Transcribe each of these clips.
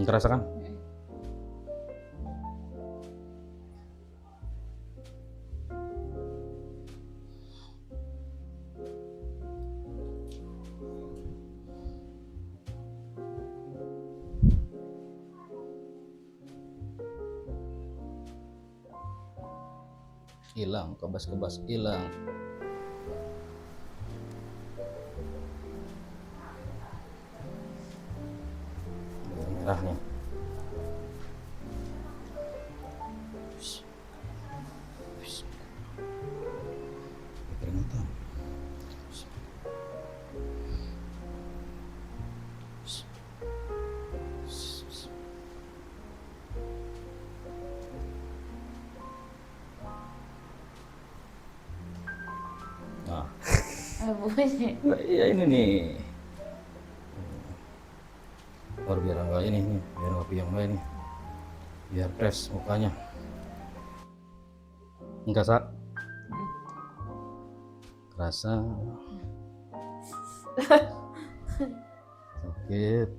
Kerasa kan? Hilang, kebas-kebas hilang. Merah nih. Peringatan. Nah, Bunyi. ya ini nih. Biar enggak ini nih, biar enggak piang ini. Biar fresh mukanya. Enggak sak. Kerasa. Sakit.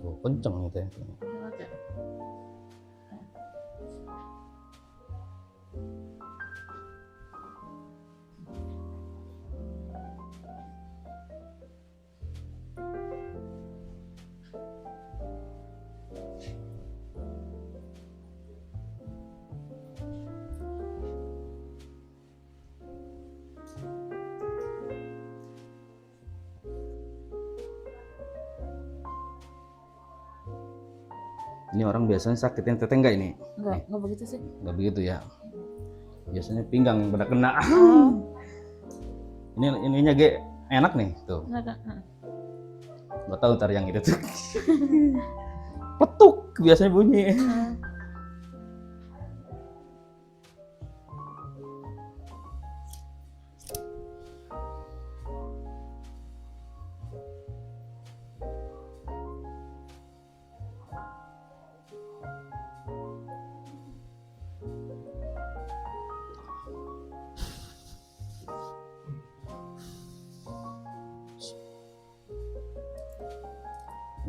Oh, kenceng nih teh. Ini orang biasanya sakitin teteh enggak ini? Enggak begitu sih. Enggak begitu ya. Biasanya pinggang yang pada kena. Ini ininya ge enak nih tuh. Enggak. Nggak tahu ntar yang itu tuh. Petuk biasanya bunyi.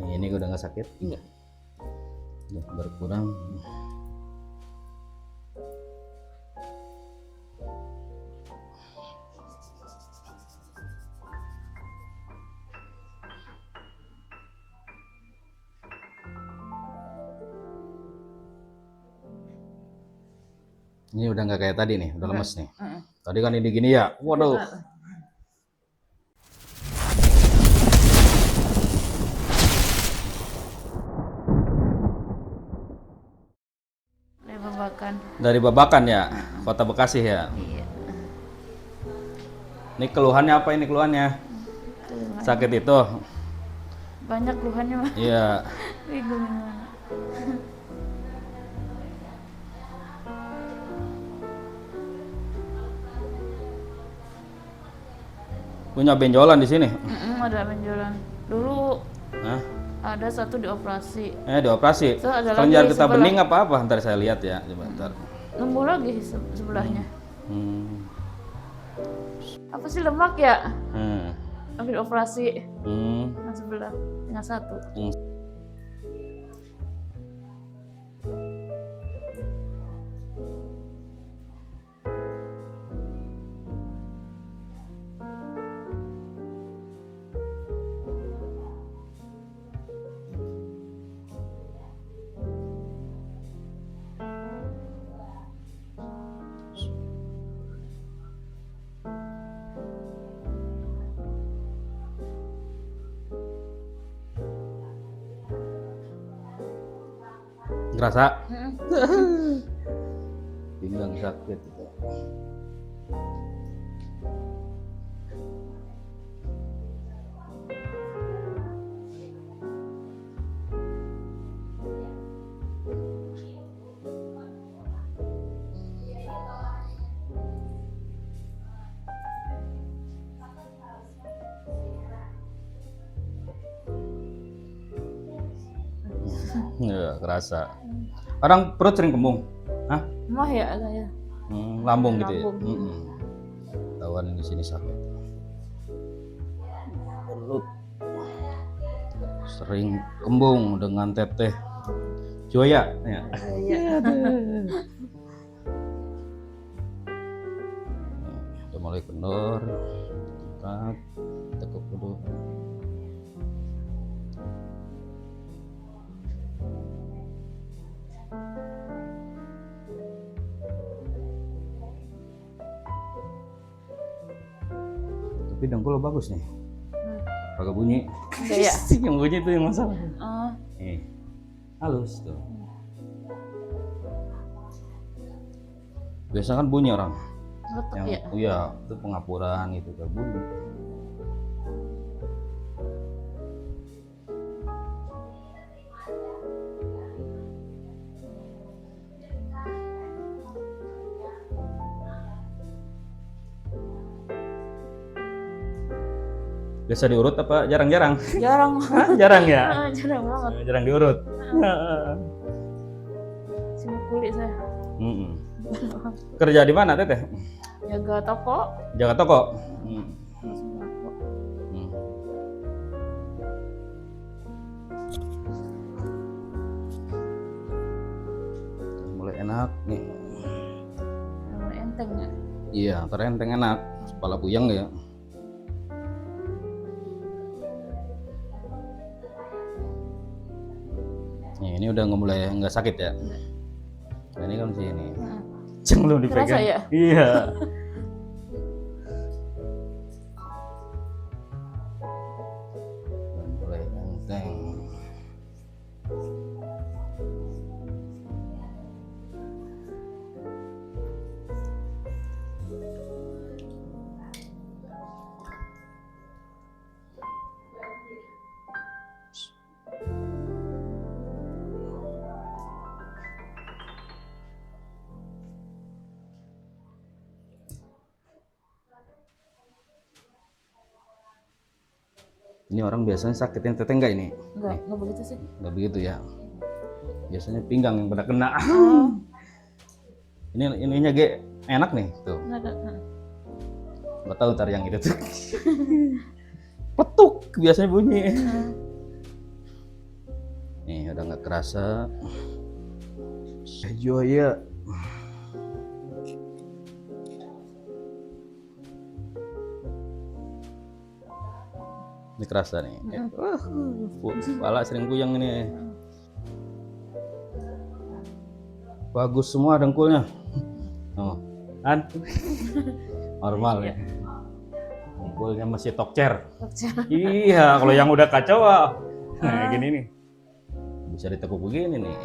Nih, ini udah nggak sakit? Enggak. Udah berkurang. Ini udah nggak kayak tadi nih, udah lemes nih. Tadi kan ini gini ya, waduh. Babakan. Dari Babakan ya, Kota Bekasi ya. Iya. Ini keluhannya apa ini keluhannya? Sakit itu? Banyak keluhannya mah. Iya. Bingung gimana. Punya benjolan di sini? Ada benjolan. Dulu Hah? ada satu dioperasi. Dioperasi. So, ada Kelenjar lagi getah sebelah. bening apa? Ntar saya lihat ya, coba ntar. Nunggu lagi sebelahnya. Hmm. Apa sih lemak ya? Hmm. Ambil operasi. Hmm. Yang sebelah, yang satu. Hmm. Ngerasa? Pinggang sakit itu. Ya, kerasa. Orang perut sering kembung? Hah? Mah ya saya. Lambung gitu ya? Lambung. Tahuan di sini sakit. Perut. sering kembung dengan teteh Joya ya. Iya. Udah mulai kendor, tekuk dulu. Tapi dengkul bagus nih, kagak bunyi. Iya. Yang bunyi itu yang masalah. Oh, Halus tuh. Biasa kan bunyi orang. meletup Yang ya. iya itu pengapuran gitu kan bunyi. Biasa diurut apa jarang-jarang? Jarang. Jarang ya? Jarang banget. Jarang diurut. Sibuk kulit saya. Kerja di mana teteh? Jaga toko. Jaga toko. Mulai enak nih. Mulai enteng ya. Iya, terenteng enak. Kepala puyeng ya. Nih, ini udah mulai nggak sakit ya. Nah, ini kan sini. Yang belum dipegang. Kerasa ya? Iya. Dan mulai enteng. Ini orang biasanya sakitin teteh enggak ini? Enggak begitu sih. Enggak begitu ya. Biasanya pinggang yang pada kena. Ininya ge enak nih tuh. Nggak tahu ntar yang itu tuh. Petuk biasanya bunyi. Nih udah nggak kerasa. Joya. Ini kerasa nih. Kepala sering puyeng ini. Bagus semua dengkulnya. Oh, kan? Normal ya. Dengkulnya masih tokcer. Iya, kalau yang udah kacau nah gini nih. Bisa ditekuk begini nih.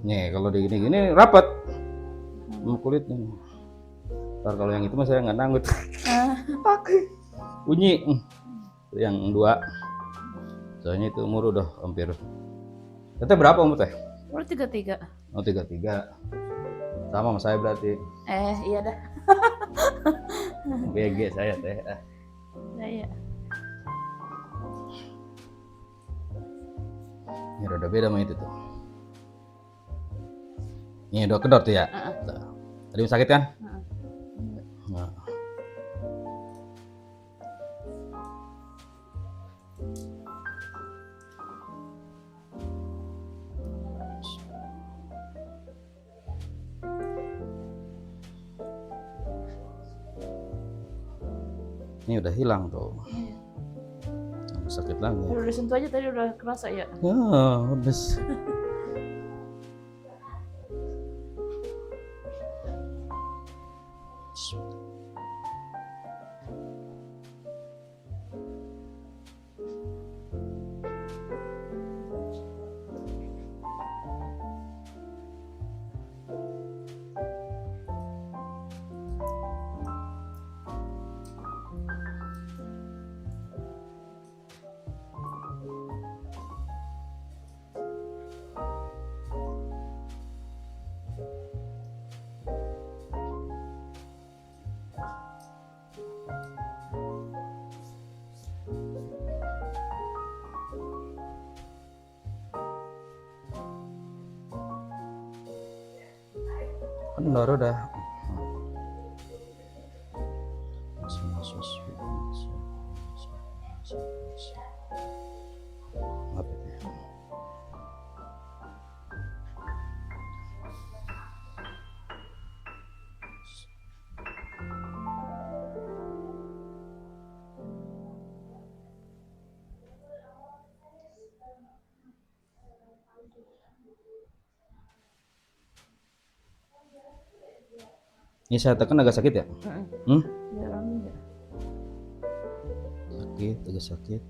Nih, kalau digini-gini rapat. Kulitnya. Ntar kalau yang itu mah saya nggak nanggut. Pakai. Bunyi yang dua, soalnya itu umur udah hampir. Teteh berapa umur teh? Umur 33. Oh 33, sama sama saya berarti. Iya dah. BG saya teh. Iya. Ini rada beda sama itu tuh. Ini udah kedor tuh ya. Tadi sakit kan? Nah. Ini udah hilang tuh. Sakit lagi. Udah disentuh aja tadi udah kerasa ya. Ya, udah. Kendor udah. Masuk. Ini saya tekan agak sakit ya? Hmm? Jarang ya. Sakit, agak sakit.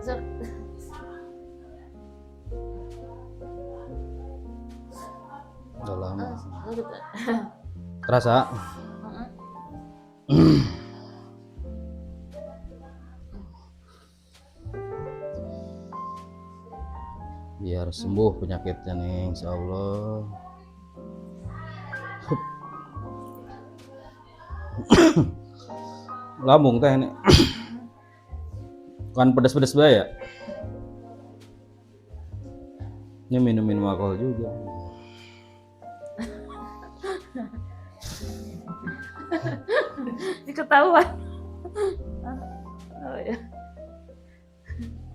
Zat. Udah lama. Udah. Terasa? Biar sembuh penyakitnya nih, insya Allah. Lambung teh ini. Kan pedas-pedas bae ya. Ini minum alkohol juga. Ini ketahuan. Oh ya.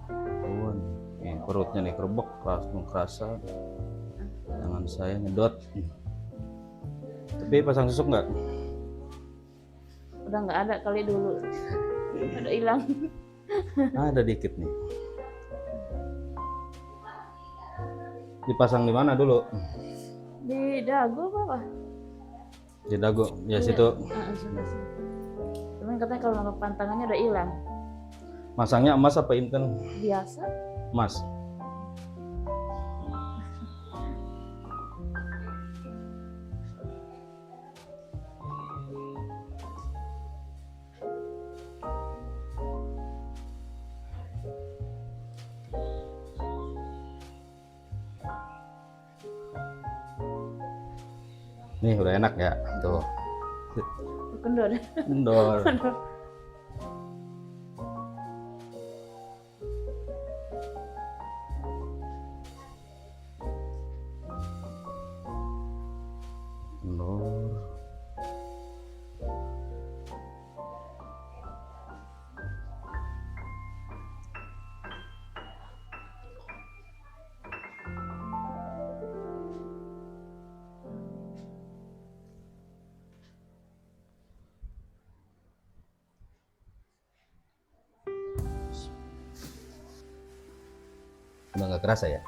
Ketahuan. Nih, perutnya nih kerebek, langsung kerasa. Tangan saya nyedot. Tapi pasang susuk nggak? Udah nggak ada kali dulu. Udah hilang. Ada dikit nih. Dipasang di mana dulu? Di dagu apa? Di dagu. Ya Iya. situ. Sebelah sini. Cuman katanya kalau nangkep pantangannya udah hilang. Masangnya emas apa inten? Biasa. Emas. Nih udah enak ya, tuh. Kendor. Kendor. Kendor. Udah nggak kerasa ya?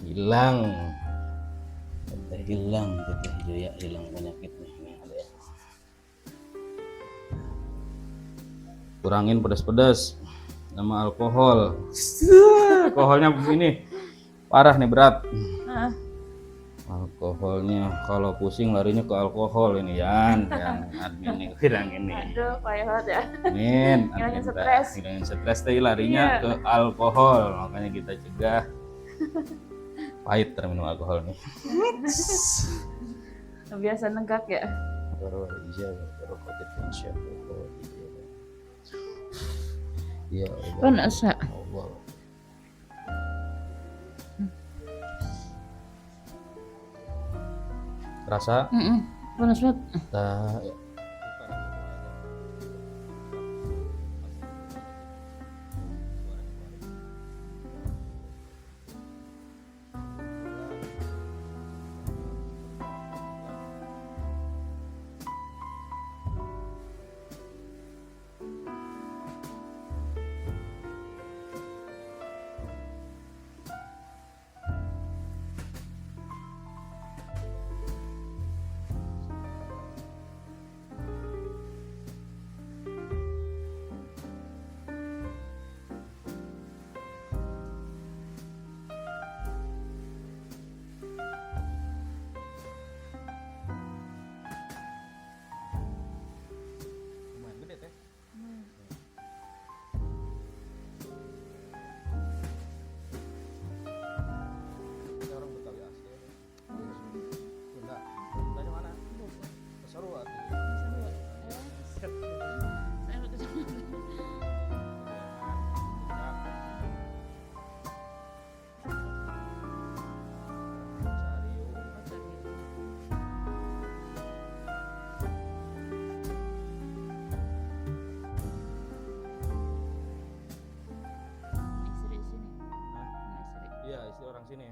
Hilang. Teteh hilang, teteh Joya hilang penyakitnya. Ini ada ya. Kurangin pedas-pedas sama alkohol. Alkoholnya begini parah nih, berat. Ah, Alkoholnya kalau pusing larinya ke alkohol ini Yan. Yang admin nih bilang ini. aduh, payah banget ya. Amin. Hilangin Admin stres. Hilangin stres teh larinya Iya. ke alkohol. Makanya kita cegah. Pahit terminum alkohol nih. Biasa nenggak ya. Baru iya, baru covid insyaallah. Ya Allah. Panas ya. Allah. Rasa Panas banget. tak Orang sini,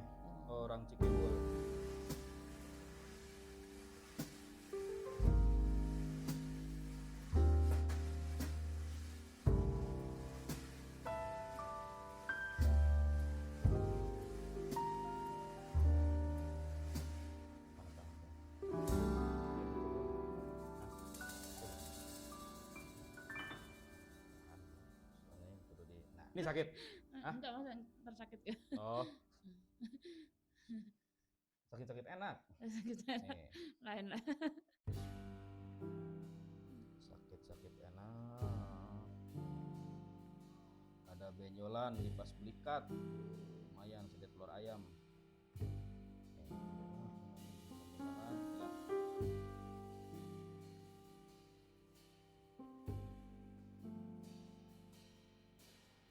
orang Cikembul. Ini sakit. Hah? Enggak mas, ntar sakit ya. Oh, sakit-sakit enak. Sakit Nih, lain lah. sakit-sakit enak. Ada benjolan di pas belikat. Lumayan sedikit telur ayam. Benjolan, ya.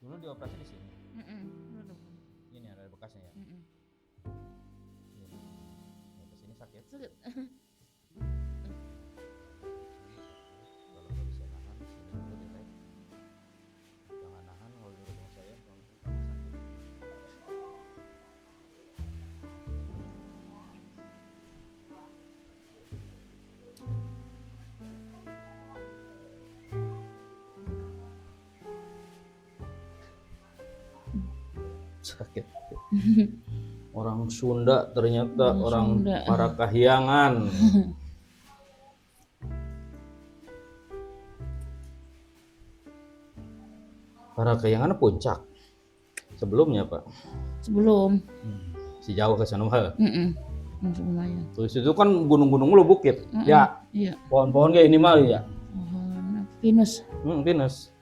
Dulu dioperasi di sini. Ini ada bekasnya ya. Ini. Nih, ke sini sakit. Sakit. Kalau nggak bisa nahan, sini dulu deh. Jangan nahan kalau di rumah saya, kalau sakit. Sakit. Orang Sunda ternyata orang Sunda. para kahyangan. Para kahyangan puncak. Sebelumnya Pak. Sebelum. Si jauh ke sana mah. Masih lumayan. Terus itu kan gunung-gunung lu bukit. Ya, Iya. pohon-pohon kayak ini mah ya. Pohon pinus. Pinus.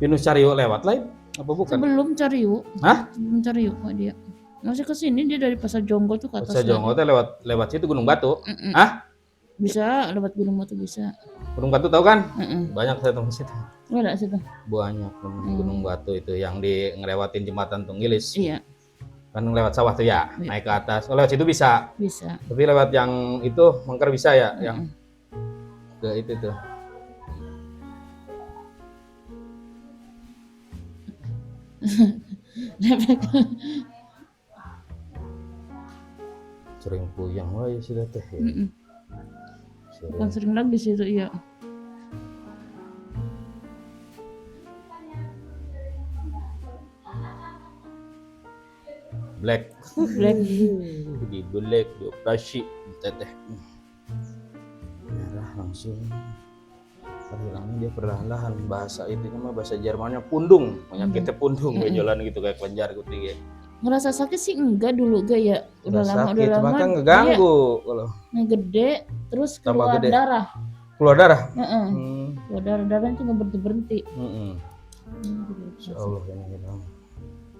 Pinus Cario lewat lah apa bukan? Sebelum Cariu. Hah? Sebelum Cariu kok dia. Masih ke sini dia dari Pasar Jonggol tuh ke atas. Pasar Jonggol teh lewat situ Gunung Batu. Hah? Bisa lewat Gunung Batu bisa. Gunung Batu tahu kan? Banyak saya tahu situ. Ada situ. Banyak Gunung Batu itu yang di ngelewatin jembatan Tunggilis. Iya. Kan lewat sawah tuh ya, naik ke atas. Oh, lewat situ bisa. Bisa. Tapi lewat yang itu Mangkar bisa ya, yang ke itu tuh. Sering puyang wah ya sudah teh. Ya. Bukan sering lagi sih itu iya. Black. Di black dioperasi teteh. Merah langsung. Hilangnya dia perlahan-lahan bahasa itu nama bahasa Jermannya pundung, penyakitnya pundung benjolan gitu kayak kelenjar gitu ya. Ngerasa sakit sih enggak dulu gak ya, udah lama maka ngeganggu kalau ngegede terus tambah keluar gede. darah. Keluar darah? Keluar darah itu nggak berhenti. Insya Allah ini gitu.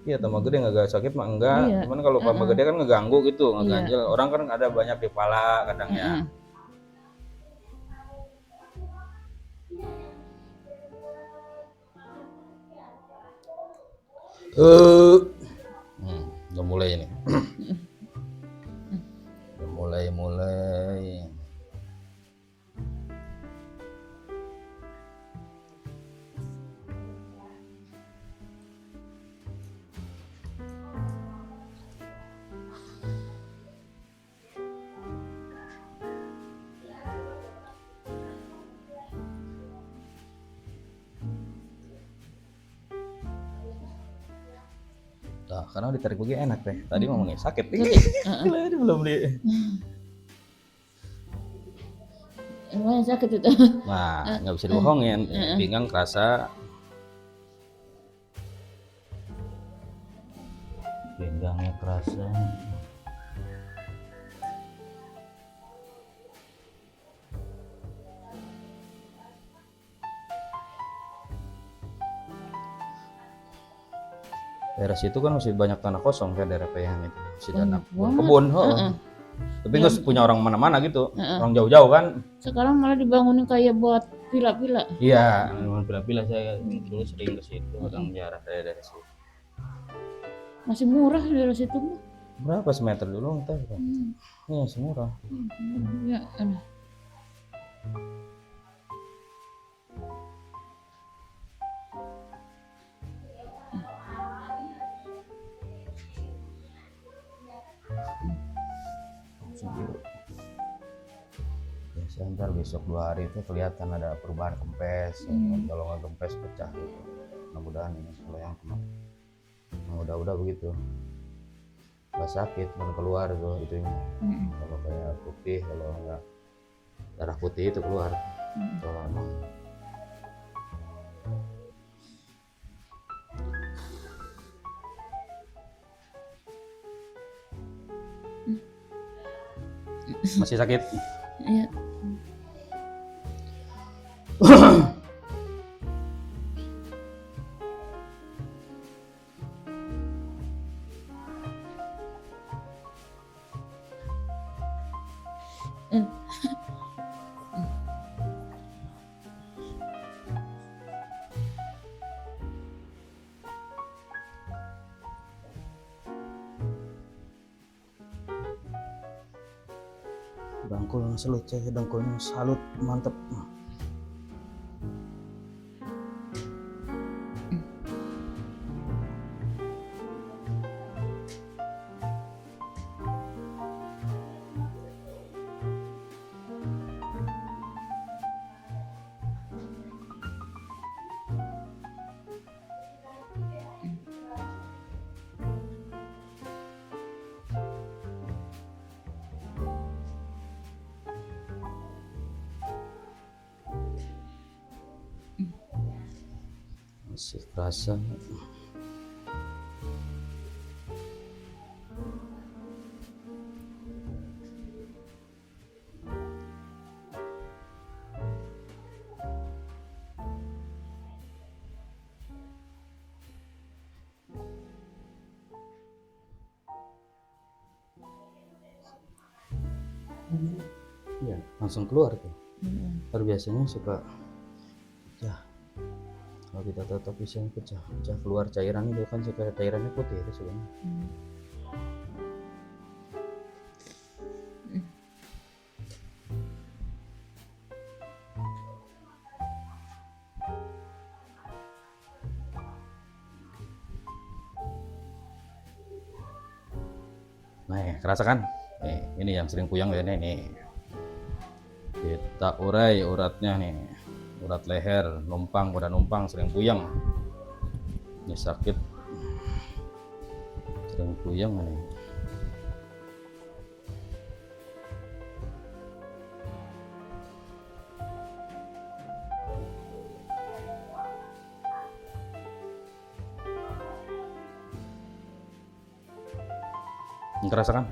Iya tambah gede nggak sakit mah enggak, Iya. cuman kalau tambah gede kan ngeganggu gitu, ngeganjel. Orang kan ada banyak di kepala kadang ya. Udah mulai ini. Udah mulai. Nah, karena ditarik begini enak teh. Tadi ngomongnya sakit. Tadi belum beli. Emang sakit itu. Nah, nggak bisa dibohongin. Pinggang kerasa. Pinggangnya kerasa. Daerah situ kan masih banyak tanah kosong kan daerah Peyang itu. Masih tanah kebun. Tapi nggak punya orang mana-mana gitu. Orang jauh-jauh kan. Sekarang malah dibangunin kayak buat villa-villa. Iya, villa-villa saya dulu sering ke situ, orang ziarah dari situ. Masih murah daerah situ mah. Berapa semeter dulu entah kan? Iya, semurah. Ya, ada. Ntar besok 2 hari itu kelihatan ada perubahan kempes. Kalau nggak kempes pecah gitu. Mudah-mudahan ini kalau yang kemarin udah begitu nggak sakit dan keluar tuh itunya. Kalau kayak putih, kalau nggak darah putih itu keluar. Kalau emang masih sakit. Iya. Dangkul salut, dangkulnya salut, mantep. Masih kerasa. Ya, langsung keluar tuh. Baru biasanya suka pecah. Kalau kita tutup bisa pecah keluar cairan itu kan, suka cairannya putih itu sebenarnya. Nah, kerasa kan? Nih, ini yang sering puyeng ya nih. Kita urai uratnya nih. Urat leher, udah numpang sering puyeng. Ini sakit. Sering puyeng nih. Kerasa kan?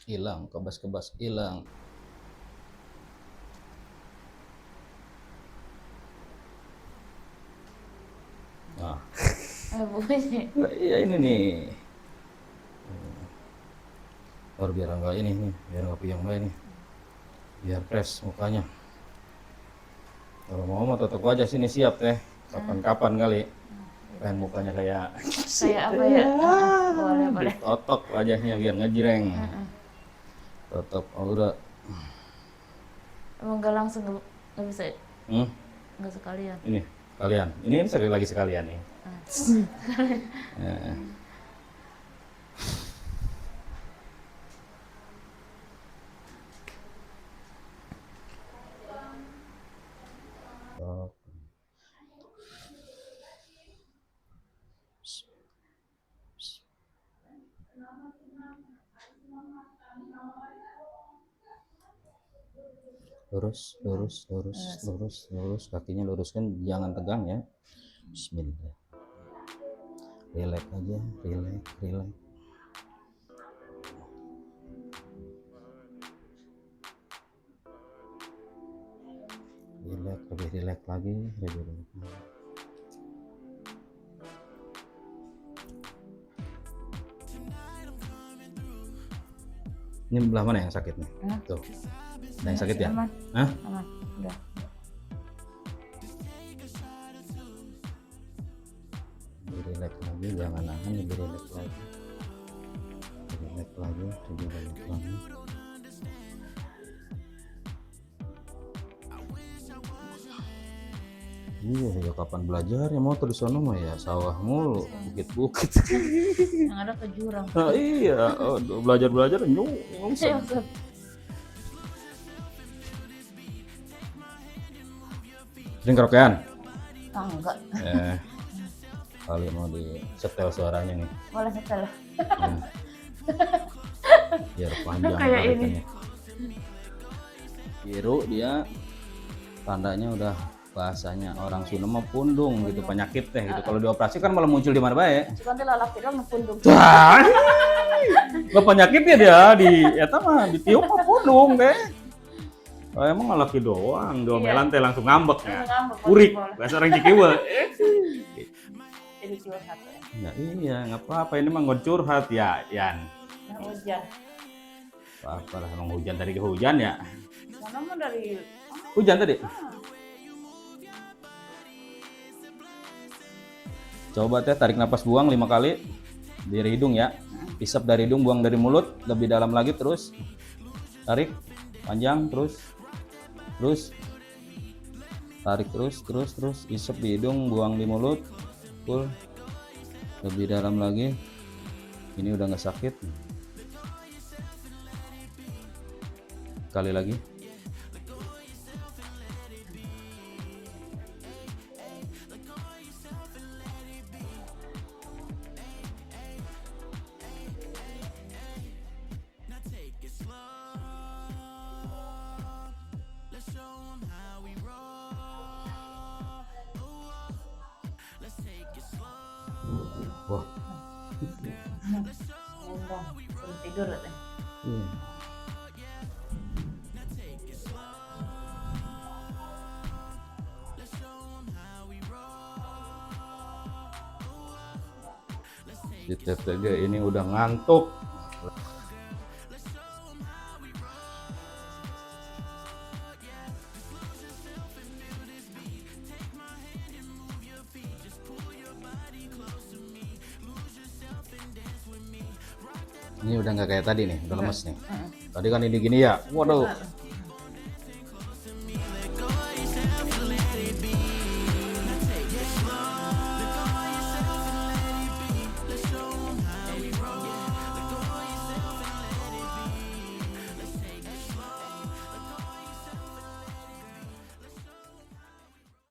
Hilang, kebas-kebas hilang. Nah, iya ini nih. Biar enggak ini nih, biar enggak puyeng ini. Biar fresh mukanya. Kalau mau tutup aja sini, siap teh. Kapan-kapan kali. Pengen mukanya kayak apa ya? Boleh. Totok wajahnya biar ngejreng. Totok, udah. Emang nggak langsung, nggak bisa? Nggak sekalian. Ini sekalian. Ini sekali lagi sekalian nih. Lurus, kakinya luruskan, jangan tegang ya. Bismillah. Relax aja, relax. Lebih relax lagi. Ini belah mana yang sakit nih? Tuh. Ada yang sakit ya? Aman. Hah? Aman. Udah. Lebih relax lagi, jangan nahan, lebih relax lagi. Naik lagi, coba balik lagi. Iya, ya kapan belajar ya motor di sono mah ya sawah mulu, bukit-bukit. Yang ada ke jurang. Nah, iya, belajar nyungsep. Sering karaokean? Ah, enggak. Kali mau disetel suaranya nih. Boleh setelah. Nah, biar panjang Kayak ini. tarikannya. Biru dia tandanya udah bahasanya orang Sunda mah pundung gitu, penyakit teh gitu. Kalau dioperasi kan malah muncul di mana bae. Suka nanti lalaki dong ngepundung. Gak penyakitnya dia di eta mah ditiup mah pundung deh. Oh, emang laki doang, domelan teh langsung ngambek ya. Ngambek, Urik, boleh. bahasa orang Cikiwa. Jadi curhat ya. Ya iya, nggak apa-apa, ini mah nggak curhat ya, Yan. Nah, hujan. Apa lah, emang hujan tadi ke hujan ya? Mana mah dari Hujan tadi? Coba teh tarik napas buang 5 kali dari hidung ya. Hisap dari hidung, buang dari mulut, lebih dalam lagi terus. Tarik panjang terus. Tarik terus, hisap di hidung, buang di mulut. Full. Lebih dalam lagi. Ini udah nggak sakit. Sekali lagi. Wah. ngomong sebelum tidur ya. Iya. Si TTG ini udah ngantuk. Ini udah nggak kayak tadi nih, udah lemes nih. Tadi kan ini gini ya, waduh,